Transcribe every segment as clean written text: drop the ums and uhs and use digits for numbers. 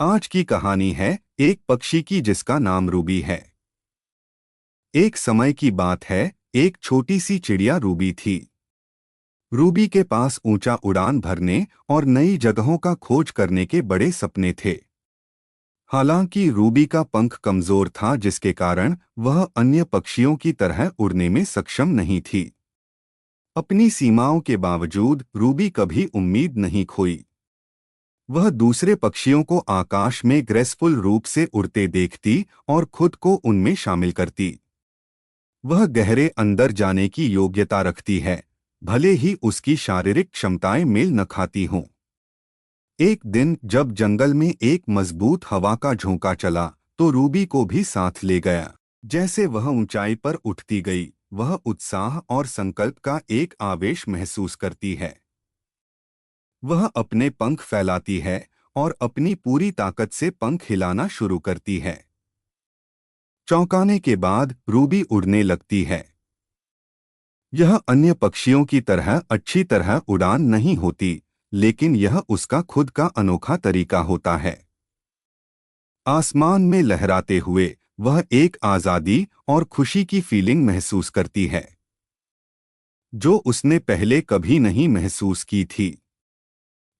आज की कहानी है एक पक्षी की जिसका नाम रूबी है। एक समय की बात है, एक छोटी सी चिड़िया रूबी थी। रूबी के पास ऊंचा उड़ान भरने और नई जगहों का खोज करने के बड़े सपने थे। हालांकि रूबी का पंख कमजोर था, जिसके कारण वह अन्य पक्षियों की तरह उड़ने में सक्षम नहीं थी। अपनी सीमाओं के बावजूद रूबी कभी उम्मीद नहीं खोई। वह दूसरे पक्षियों को आकाश में ग्रेसफुल रूप से उड़ते देखती और खुद को उनमें शामिल करती। वह गहरे अंदर जाने की योग्यता रखती है, भले ही उसकी शारीरिक क्षमताएं मेल न खाती हों। एक दिन जब जंगल में एक मजबूत हवा का झोंका चला, तो रूबी को भी साथ ले गया। जैसे वह ऊंचाई पर उठती गई, वह उत्साह और संकल्प का एक आवेश महसूस करती है। वह अपने पंख फैलाती है और अपनी पूरी ताकत से पंख हिलाना शुरू करती है। चौंकाने के बाद रूबी उड़ने लगती है। यह अन्य पक्षियों की तरह अच्छी तरह उड़ान नहीं होती, लेकिन यह उसका खुद का अनोखा तरीका होता है। आसमान में लहराते हुए वह एक आज़ादी और खुशी की फीलिंग महसूस करती है, जो उसने पहले कभी नहीं महसूस की थी।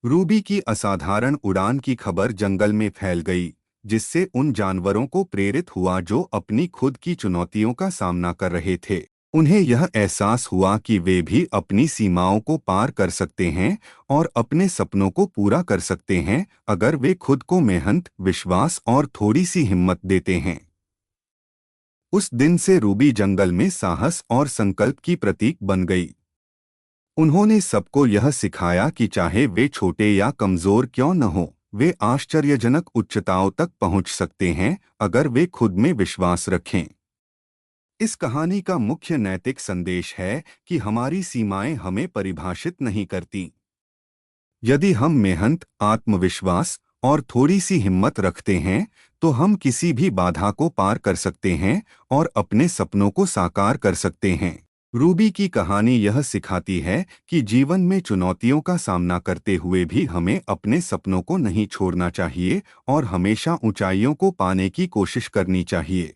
रूबी की असाधारण उड़ान की खबर जंगल में फैल गई, जिससे उन जानवरों को प्रेरित हुआ जो अपनी खुद की चुनौतियों का सामना कर रहे थे। उन्हें यह एहसास हुआ कि वे भी अपनी सीमाओं को पार कर सकते हैं और अपने सपनों को पूरा कर सकते हैं, अगर वे खुद को मेहनत, विश्वास और थोड़ी सी हिम्मत देते हैं। उस दिन से रूबी जंगल में साहस और संकल्प की प्रतीक बन गई। उन्होंने सबको यह सिखाया कि चाहे वे छोटे या कमजोर क्यों न हों, वे आश्चर्यजनक उच्चताओं तक पहुंच सकते हैं, अगर वे खुद में विश्वास रखें। इस कहानी का मुख्य नैतिक संदेश है कि हमारी सीमाएं हमें परिभाषित नहीं करती। यदि हम मेहनत, आत्मविश्वास और थोड़ी सी हिम्मत रखते हैं, तो हम किसी भी बाधा को पार कर सकते हैं और अपने सपनों को साकार कर सकते हैं। रूबी की कहानी यह सिखाती है कि जीवन में चुनौतियों का सामना करते हुए भी हमें अपने सपनों को नहीं छोड़ना चाहिए और हमेशा ऊंचाइयों को पाने की कोशिश करनी चाहिए।